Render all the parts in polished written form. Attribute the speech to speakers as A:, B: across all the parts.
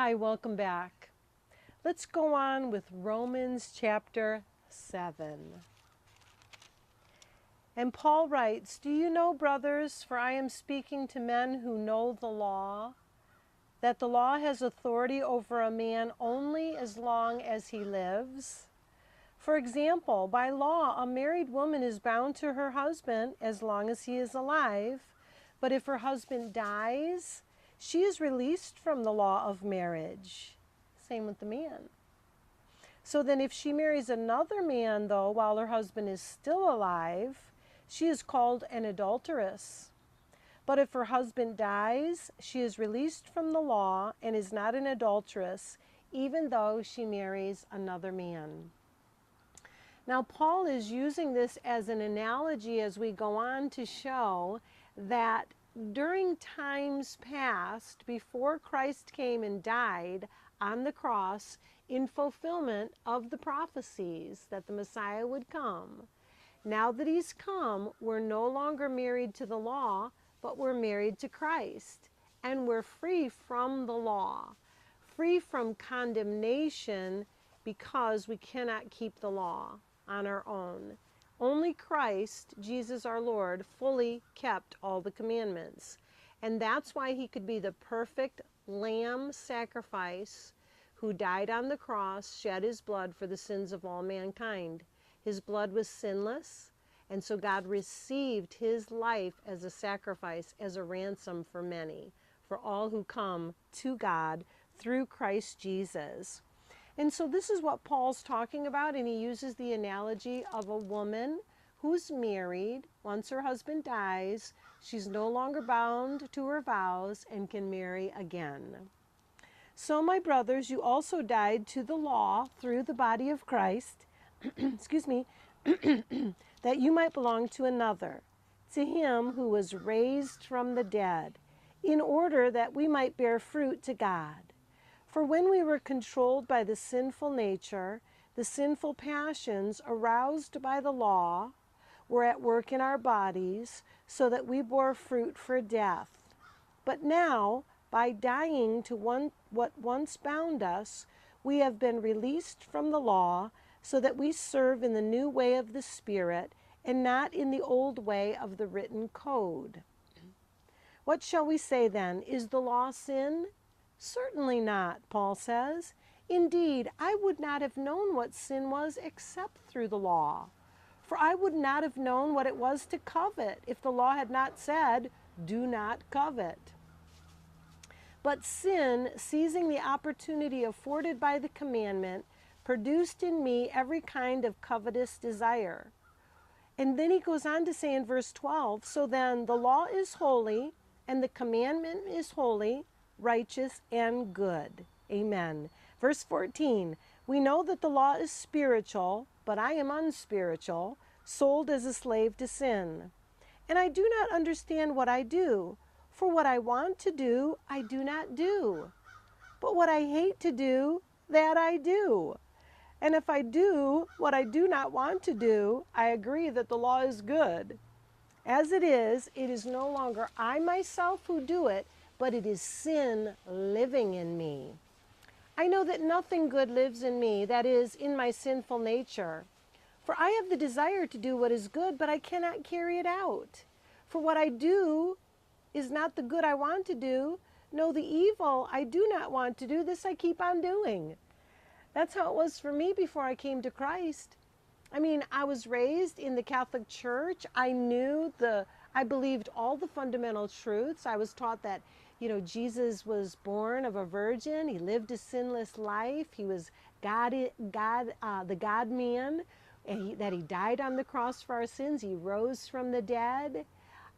A: Hi, welcome back. Let's go on with Romans chapter 7. And Paul writes, "Do you know, brothers, for I am speaking to men who know the law, that the law has authority over a man only as long as he lives? For example, by law, a married woman is bound to her husband as long as he is alive, but if her husband dies, she is released from the law of marriage." Same with the man. "So then if she marries another man, though, while her husband is still alive, she is called an adulteress. But if her husband dies, she is released from the law and is not an adulteress, even though she marries another man." Now, Paul is using this as an analogy as we go on to show that during times past, before Christ came and died on the cross in fulfillment of the prophecies that the Messiah would come, now that he's come, we're no longer married to the law, but we're married to Christ. And we're free from the law, free from condemnation because we cannot keep the law on our own. Only Christ, Jesus our Lord, fully kept all the commandments. And that's why he could be the perfect lamb sacrifice who died on the cross, shed his blood for the sins of all mankind. His blood was sinless, and so God received his life as a sacrifice, as a ransom for many, for all who come to God through Christ Jesus. And so this is what Paul's talking about, and he uses the analogy of a woman who's married. Once her husband dies, she's no longer bound to her vows and can marry again. "So, my brothers, you also died to the law through the body of Christ, excuse me, that you might belong to another, to him who was raised from the dead, in order that we might bear fruit to God. For when we were controlled by the sinful nature, the sinful passions aroused by the law were at work in our bodies, so that we bore fruit for death. But now, by dying to what once bound us, we have been released from the law, so that we serve in the new way of the Spirit, and not in the old way of the written code. What shall we say then? Is the law sin? Certainly not," Paul says. "Indeed, I would not have known what sin was except through the law. For I would not have known what it was to covet if the law had not said, 'Do not covet.' But sin, seizing the opportunity afforded by the commandment, produced in me every kind of covetous desire." And then he goes on to say in verse 12, "So then the law is holy, and the commandment is holy, righteous, and good." Amen. Verse 14, "We know that the law is spiritual, but I am unspiritual, sold as a slave to sin. And I do not understand what I do, for what I want to do, I do not do. But what I hate to do, that I do. And if I do what I do not want to do, I agree that the law is good. As it is no longer I myself who do it, but it is sin living in me. I know that nothing good lives in me, that is, in my sinful nature. For I have the desire to do what is good, but I cannot carry it out. For what I do is not the good I want to do. No, the evil I do not want to do, this I keep on doing." That's how it was for me before I came to Christ. I mean, I was raised in the Catholic Church. I believed all the fundamental truths. I was taught that, Jesus was born of a virgin. He lived a sinless life. He was the God-man, and that he died on the cross for our sins. He rose from the dead.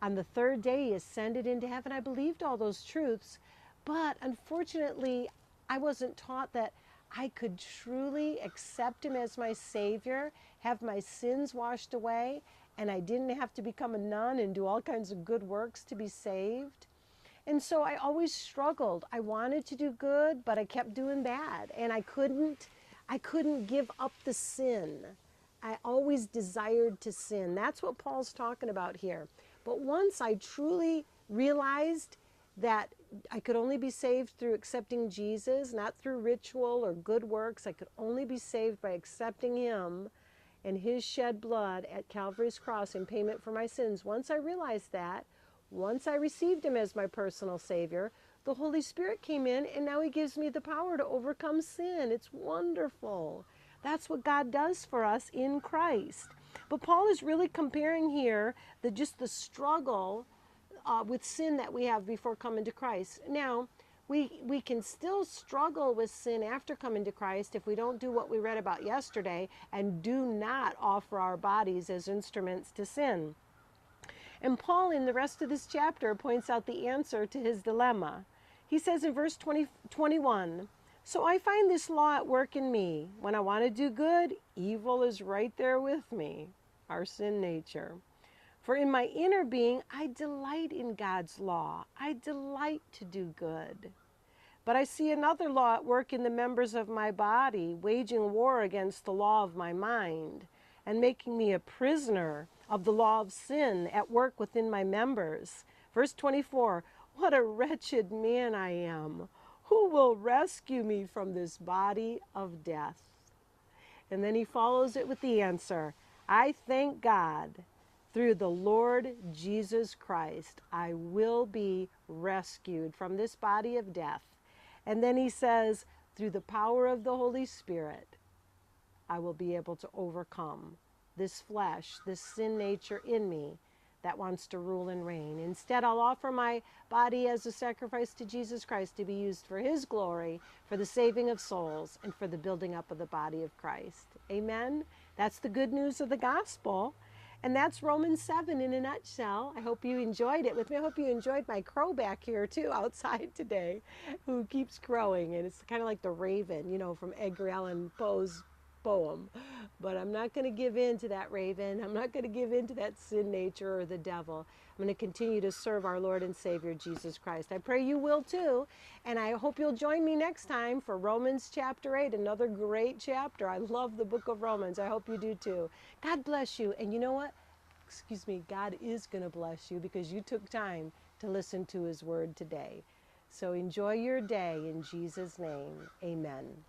A: On the third day, he ascended into heaven. I believed all those truths, but unfortunately, I wasn't taught that I could truly accept him as my Savior, have my sins washed away, and I didn't have to become a nun and do all kinds of good works to be saved. And so I always struggled. I wanted to do good, but I kept doing bad, and I couldn't give up the sin. I always desired to sin. That's what Paul's talking about here. But once I truly realized that I could only be saved through accepting Jesus, not through ritual or good works. I could only be saved by accepting him and his shed blood at Calvary's cross in payment for my sins. Once I realized that, once I received him as my personal Savior, the Holy Spirit came in, and now he gives me the power to overcome sin. It's wonderful. That's what God does for us in Christ. But Paul is really comparing here just the struggle with sin that we have before coming to Christ. Now, we can still struggle with sin after coming to Christ if we don't do what we read about yesterday and do not offer our bodies as instruments to sin. And Paul, in the rest of this chapter, points out the answer to his dilemma. He says in verse 21, "So I find this law at work in me. When I want to do good, evil is right there with me," our sin nature. "For in my inner being, I delight in God's law. I delight to do good. But I see another law at work in the members of my body, waging war against the law of my mind, and making me a prisoner of the law of sin at work within my members." Verse 24, "What a wretched man I am! Who will rescue me from this body of death?" And then he follows it with the answer, "I thank God, through the Lord Jesus Christ, I will be rescued from this body of death." And then he says, "Through the power of the Holy Spirit, I will be able to overcome this flesh, this sin nature in me that wants to rule and reign. Instead, I'll offer my body as a sacrifice to Jesus Christ to be used for his glory, for the saving of souls, and for the building up of the body of Christ." Amen? That's the good news of the gospel. And that's Romans 7 in a nutshell. I hope you enjoyed it with me. I hope you enjoyed my crow back here too outside today, who keeps crowing. And it's kind of like the raven, from Edgar Allan Poe's poem. But I'm not going to give in to that raven. I'm not going to give in to that sin nature or the devil. I'm going to continue to serve our Lord and Savior, Jesus Christ. I pray you will too. And I hope you'll join me next time for Romans chapter 8, another great chapter. I love the book of Romans. I hope you do too. God bless you. And you know what? God is going to bless you because you took time to listen to his word today. So enjoy your day in Jesus' name. Amen.